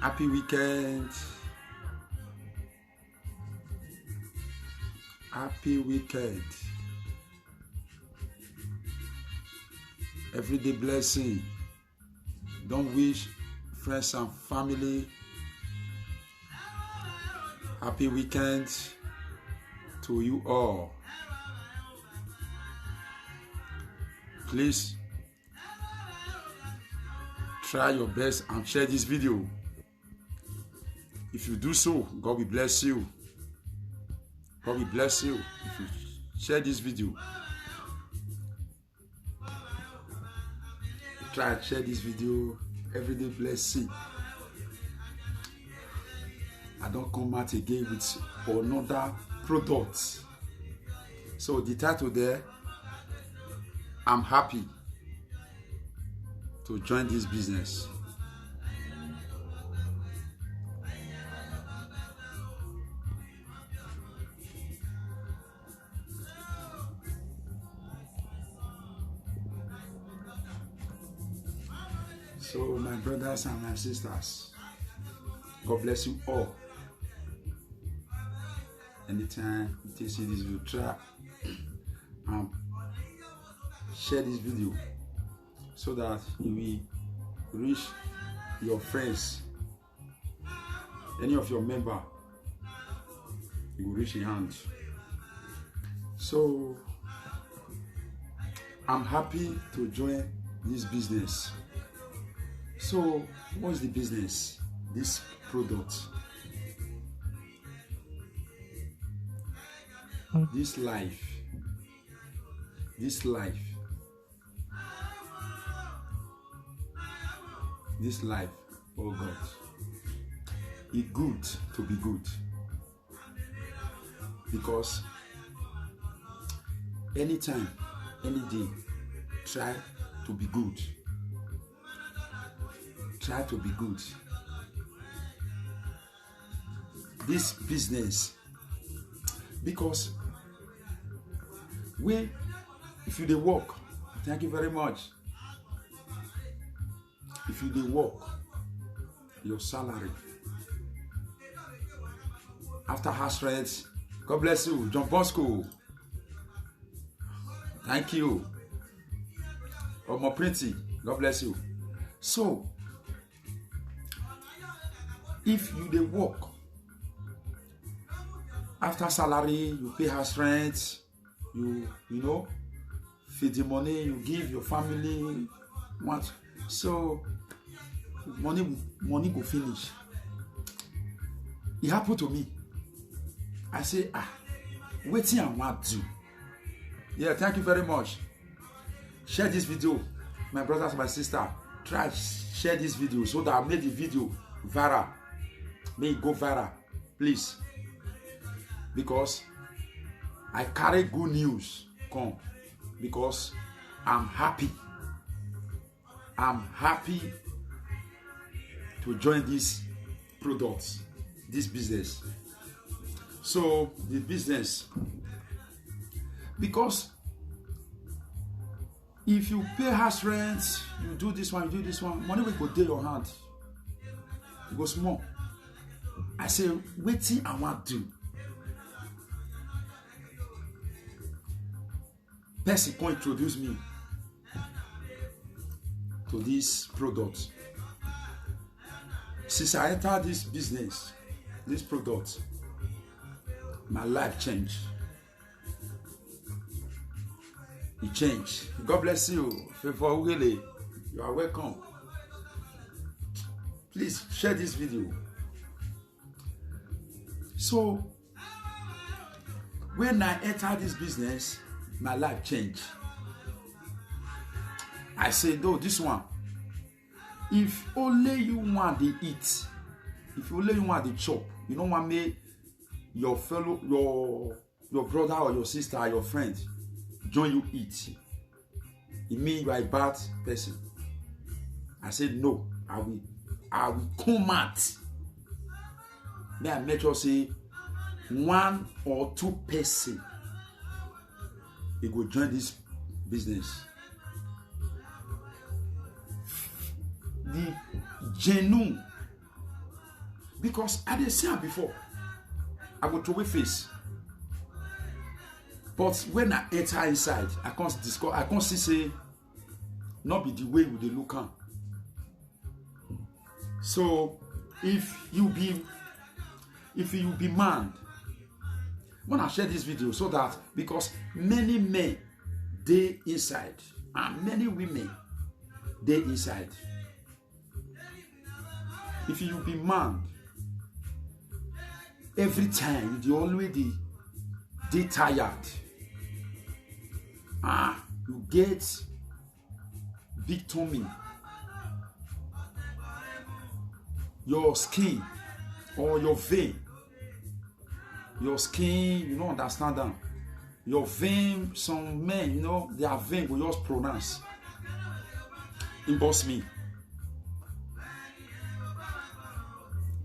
Happy weekend. Happy weekend. Everyday blessing. Don't wish friends and family happy weekend to you all. Please try your best and share this video. If you do so, God will bless you. God will bless you if you share this video. Try and share this video. Everyday blessing. I don't come out again with another product. So the title there, I'm happy to join this business. So my brothers and my sisters, God bless you all. Anytime you see this video, try and share this video so that you will reach your friends, any of your members, you will reach your hand. So I'm happy to join this business. So what's the business? This product, this life, this life, oh God, it's good to be good, because anytime, any day, try to be good. Try to be good. This business, because if you dey work, thank you very much. If you dey work, your salary after house rent, God bless you, John Bosco. Thank you. Omo Pretty, God bless you. So if you dey work, after salary, you pay house rent, you know, feed the money, you give your family what, so money go finish. It happened to me. I say, wetin I want to do. Yeah, thank you very much. Share this video, my brothers and my sister. Try share this video so that I make the video viral. May it go viral, please. Because I carry good news come, because I'm happy. I'm happy to join this product, this business. So the business, because if you pay house rent, you do this one, money will go to your hand. It goes small. I say, wetin I want to do. Person can introduce me to this product. Since I entered this business, this product, my life changed. It changed. God bless you. Favor Wele, you are welcome. Please share this video. So when I entered this business, my life changed. I said, no, this one, if only you want to eat, if only you want to chop, you don't want me, your fellow, your brother or your sister or your friend join you eat, it means you are a bad person. I said, no, I will come out. May I make sure say 1 or 2 person they go join this business. The genuine Because I didn't see her before. I go throw away face. But when I enter inside, I can't see say not be the way we dey look am. So if you be man, I want to share this video so that because many men they inside and many women they inside. If you be man, every time you already they tired. You get big tummy. Your skin or your vein. Your skin, you don't understand them. Your vein, some men, you know, their vein will just pronounce. Inbox me.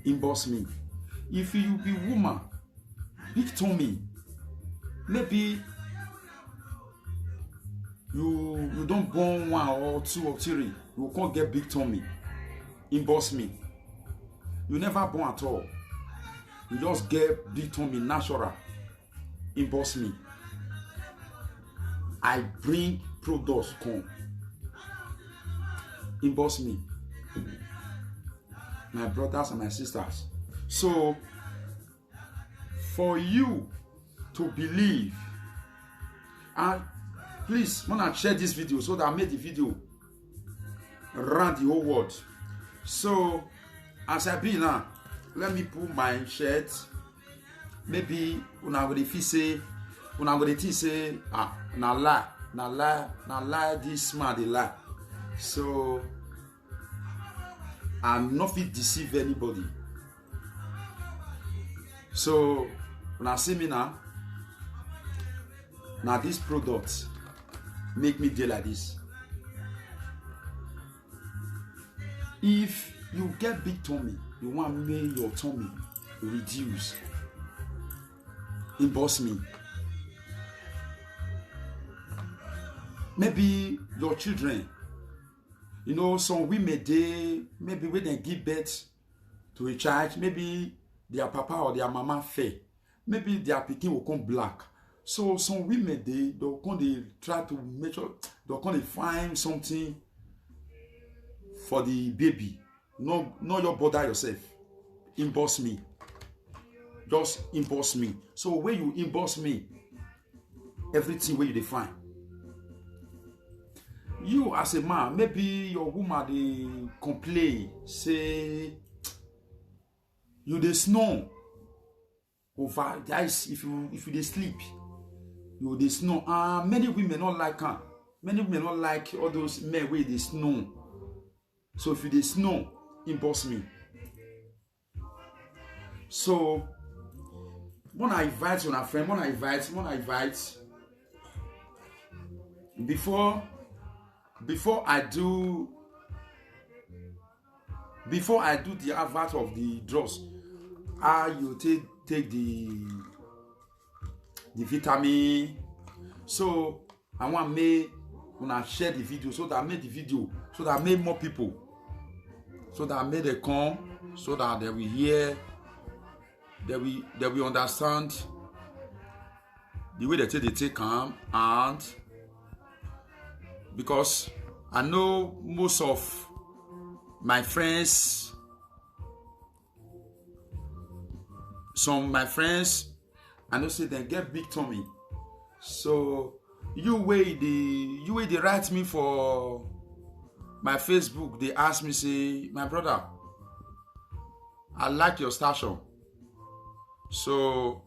Inbox me. If you be woman, big tummy, maybe you don't born 1 or 2 or 3, you can't get big tummy. Inbox me. You never born at all. You just get big tummy natural. Inbox me. I bring products come. Inbox me. My brothers and my sisters. So for you to believe, and please wanna share this video so that I made the video around the whole world. So as I be now, let me put my shirt. Maybe when I go to say, na lie, this man they lie. So I'm not fit deceive anybody. So when I see me now this product make me deal like this. If you get big tummy, you want to make your tummy reduce, inbox me. Maybe your children, you know, some women maybe when they give birth to a child, maybe their papa or their mama fair, maybe their pikin will come black. So some women they'll come, they try to make sure they'll come, they find something for the baby. No, you bother yourself. Inbox me. Just inbox me. So when you inbox me, everything where you define. You as a man, maybe your woman they complain, say you dey snow over. Guys, if you dey sleep, you dey snow. Many women don't like her. Many women don't like all those men where they snow. So if you dey snow, inbox me. So when I invite on a friend, when I invite before I do the advert of the drugs, you take the vitamin. So I want me when I share the video so that I make the video so that I make more people, so that I made them come, so that they will hear, they will understand the way they take calm. And because I know most of my friends, my friends, I know say they get big tummy. So you way they write me for my Facebook, they ask me, say, my brother, I like your station. So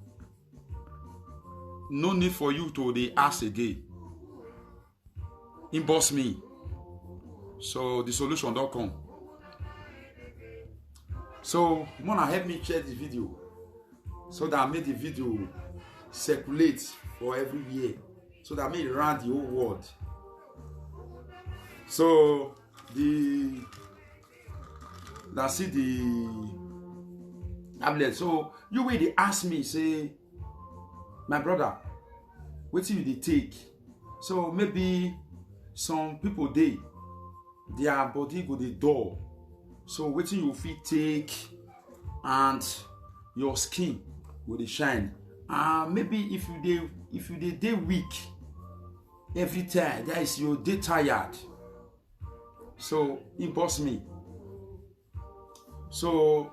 no need for you to they ask again. Inbox me. So the solution don't come. So wanna help me share this video so that I make the video circulate for everywhere, so that I make it around the whole world. So that's the tablet. So you way they ask me, say, my brother, what do you take? So maybe some people their body go the door. So what you fit take and your skin will shine. Maybe if you dey weak every time, that is you dey tired. So inbox me. So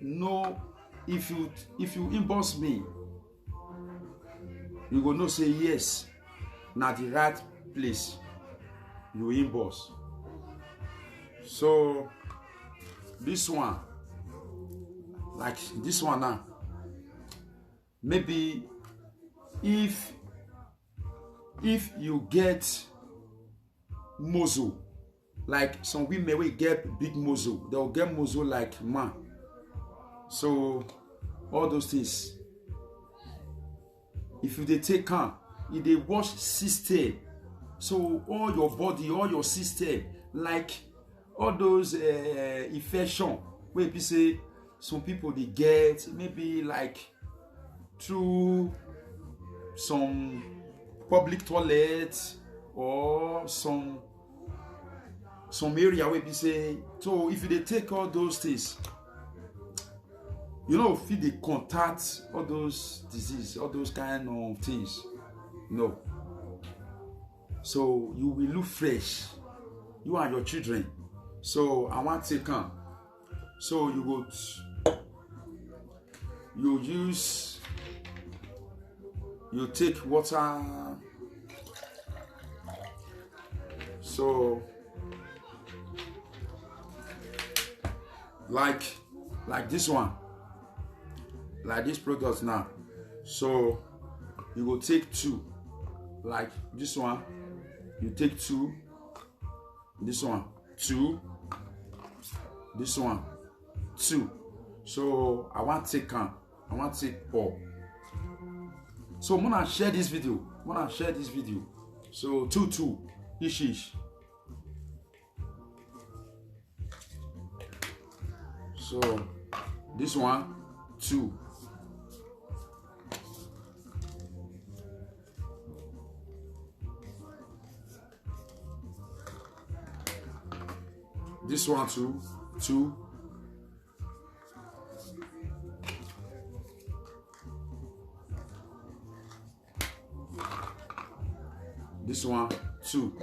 no, if you inbox me, you go know say yes, na the right place you inbox. So this one, like this one now, maybe if you get muzzle, like some women will get big muzzle, they'll get muzzle like man. So all those things, if you dey take am, if they wash system, so all your body, all your system, like all those infection where people say some people they get, maybe like through some public toilets or some area where people say. So if you dey take all those things, you know, if they contact all those diseases, all those kind of things, no. So you will look fresh, you and your children. So I want to take on. So you take water. So like this one, like this product now. So you will take 2, like this one, you take 2, this one 2, this one 2. So I want to take all. So I'm gonna share this video. So 2 each. So this one 2. This one 2. This one 2.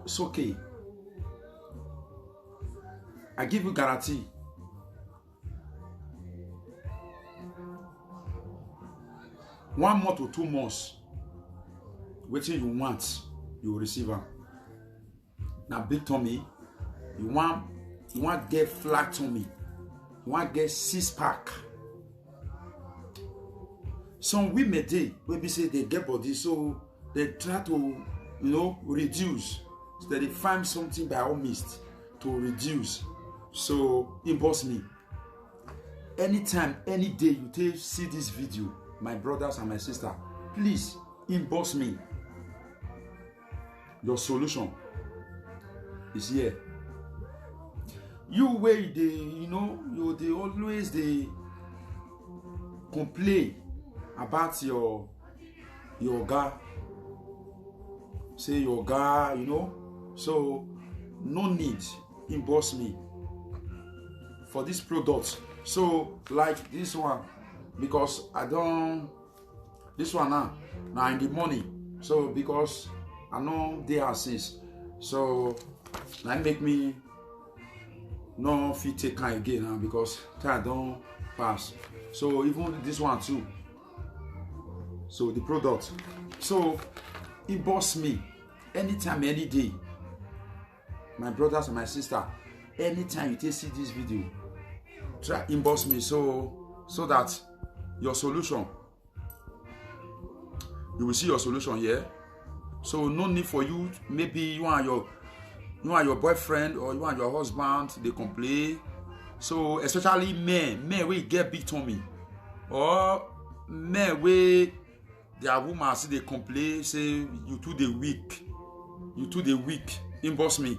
It's okay. I give you guarantee. One month or 2 months, wetin you want, you will receive am. Now big tummy, you want get flat tummy, you want get 6-pack. Some women dey wey be say they get body, so they try to reduce. So they find something by all means to reduce. So inbox me anytime, any day you take see this video, my brothers and my sister, please inbox me. Your solution is here. You way they always they complain about your guy. Say your guy, so no need inbox me for this product. So like this one, because this one now in the morning, so because I know they are since, so that make me no fit take time again now, because time don't pass. So even this one too, so the product. So inbox me anytime, any day, my brothers and my sister. Anytime you take see this video, try inbox me, so that your solution, you will see your solution here. So no need for you, maybe you and your boyfriend or you and your husband, they complain. So especially men will get big tummy, or men wey their woman see dey complain say you too dey weak, inbox me.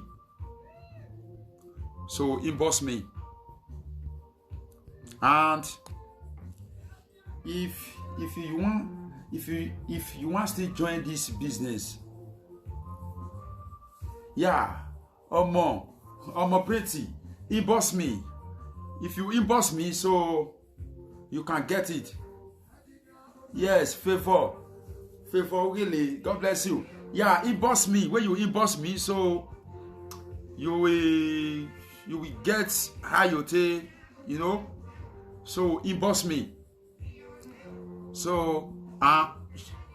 So inbox me. And if you want to join this business, yeah, omo pretty, inbox me. If you inbox me, so you can get it. Yes, favor really. God bless you. Yeah, inbox me. When you inbox me, so you will get how you take, you know. So inbox me. So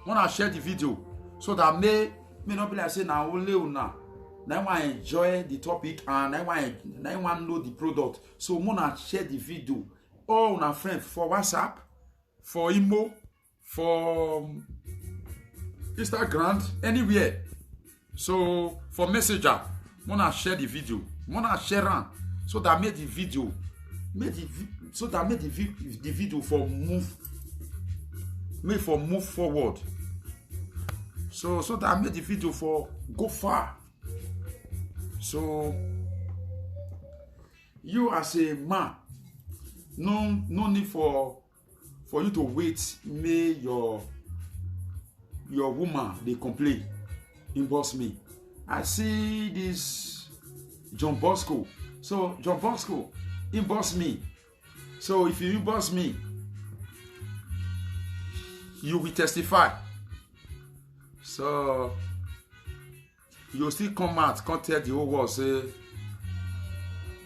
when I share the video, so that may not be like say now only una. Now I enjoy the topic and now I know the product. So when I share the video, all my friends for WhatsApp, for email, for Instagram, anywhere. So for Messenger, when I share the video, when I share it, so that made the video, the video for move forward. So that I made the video for go far. So you as a man, no need for you to wait. May your woman they complain. Inbox me. I see this John Bosco. So John Bosco, inbox me. So if you inbox me, you will testify. So you still come out, can't tell the whole world, say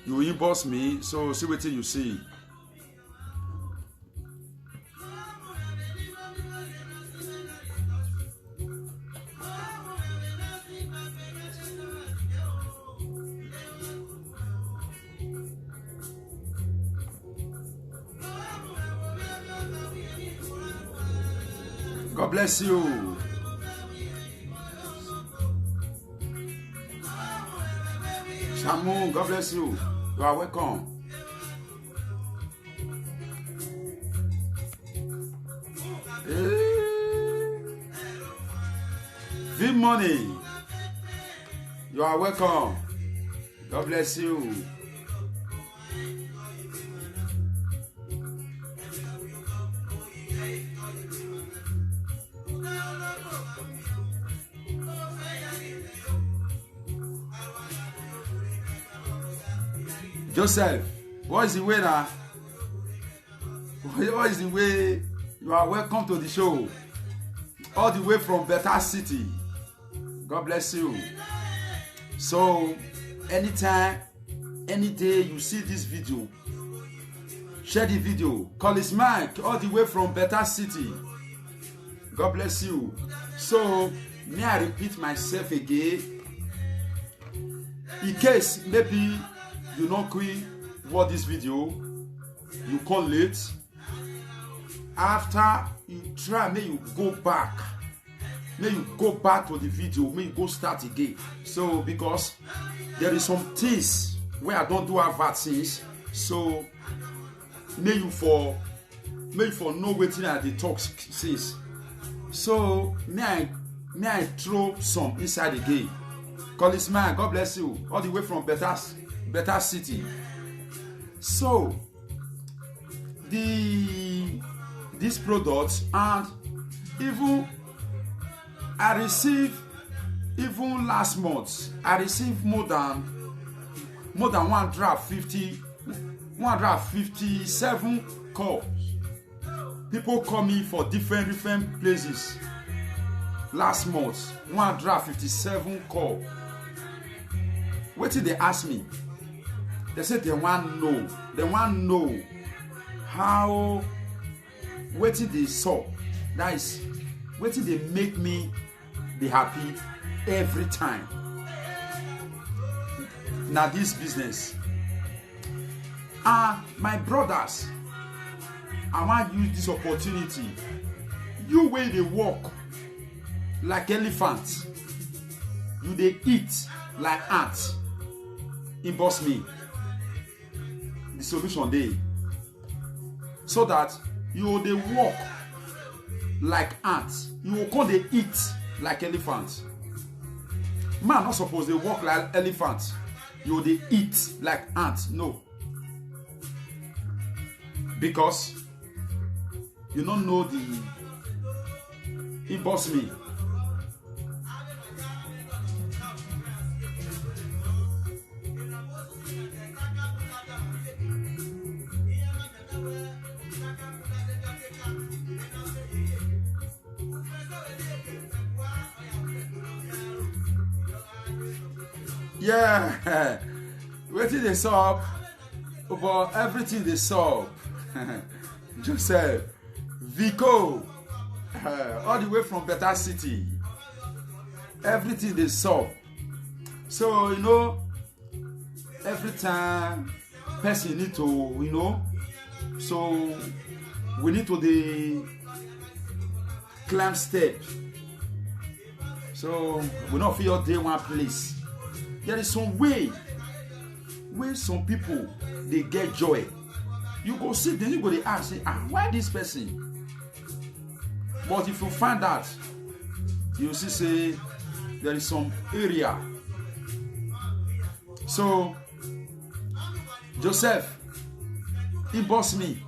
you inbox me, so see what you see. God bless you. Shamu, God bless you. You are welcome. Good morning. You are welcome. God bless you. Joseph, what is the way now? What is the way? You are welcome to the show. All the way from Better City. God bless you. So, anytime, any day you see this video, share the video. Call it's Mike, all the way from Better City. God bless you. So, may I repeat myself again? In case maybe you not quick watch this video, you come late. After you try, may you go back. May you go back to the video. May you go start again. So because there is some things where I don't do have things. So may you for know waiting at the talk says. So may I throw some inside again. Call this man, God bless you, all the way from Better City. So this product, and even I received, even last month I received more than 157 calls. People call me for different places. Last month 157 calls. What did they ask me? They said they want to know how, what did they saw, that is, what did they make me be happy every time. Now this business, my brothers, I want to use this opportunity. You where they walk like elephants, you they eat like ants. Inbox me. The solution day, so that you they walk like ants. You will come they eat like elephants. Man not supposed to walk like elephants. You they eat like ants. No. Because you don't know the inbox me. Yeah, waiting they solve, but everything they solve. Joseph, Vico, all the way from Better City. Everything they solve. So you know, every time person need to, you know, so we need to the climb step. So we not feel day one place. There is some way where some people they get joy. You go see, then you go they ask, say, why this person? But if you find out, you see, say there is some area. So Joseph, inbox me.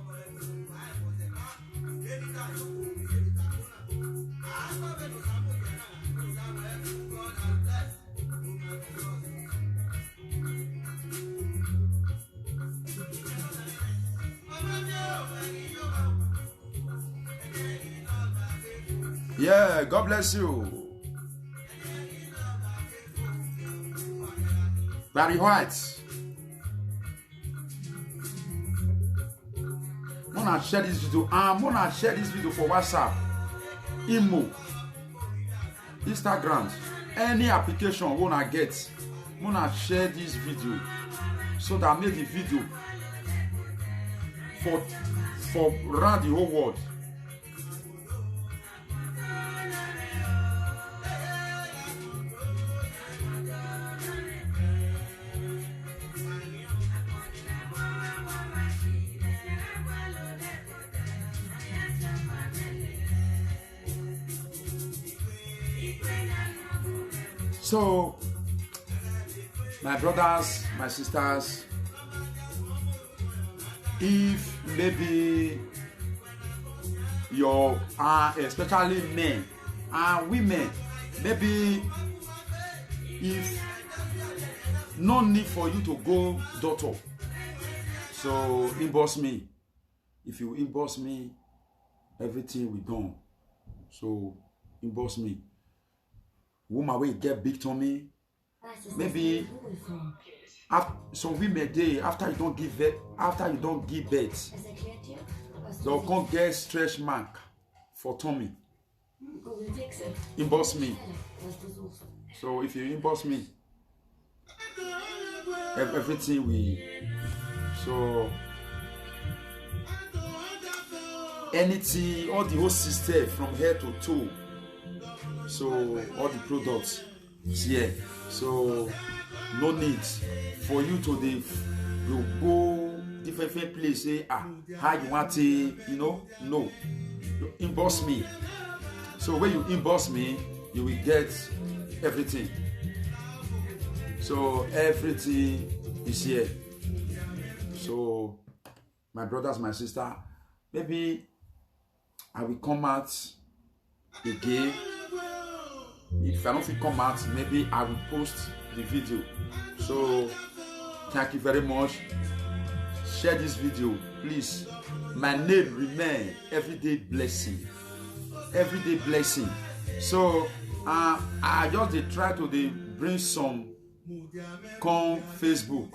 Yeah, God bless you. Barry White. I'm gonna share this video. I'm gonna share this video for WhatsApp, Imo, Instagram, any application wanna get. I'm gonna share this video so that I make the video for around the whole world. So, my brothers, my sisters, if maybe your especially men and women, maybe if no need for you to go doctor, so inbox me. If you inbox me, everything we done. So inbox me. Woman will get big tummy. Maybe after, some women day after you don't give birth, they'll come get stretch mark for tummy. Inbox me. So if you inbox me, everything we so anything, all the whole system from head to toe. So all the products here. So no need for you to you go different place. Say how you want to, you know, no. You inbox me. So when you inbox me, you will get everything. So everything is here. So my brothers, my sister, maybe I will come out again. If I don't feel come out, maybe I will post the video. So thank you very much. Share this video, please. My name remain everyday blessing. Everyday blessing. So I just try to bring some come Facebook.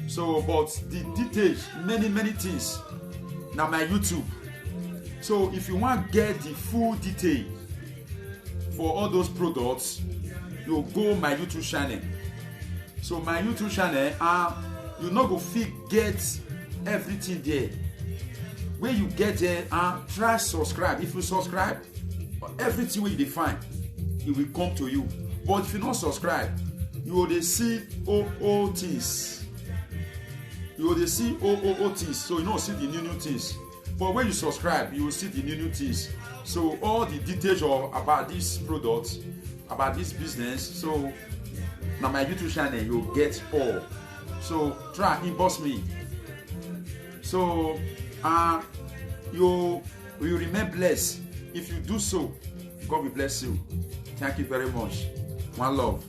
So but the details, many things. Now my YouTube. So if you want to get the full detail for all those products, you go my YouTube channel. So my YouTube channel, you not go fit get everything there. When you get there, try subscribe. If you subscribe, everything will be fine. It will come to you. But if you not subscribe, you will see all things. you will see old things, so you don't see the new things. But when you subscribe, you will see the new things. So all the details about this product, about this business, so now my YouTube channel, you'll get all. So try inbox me. So you will remain blessed. If you do so, God will bless you. Thank you very much. One love.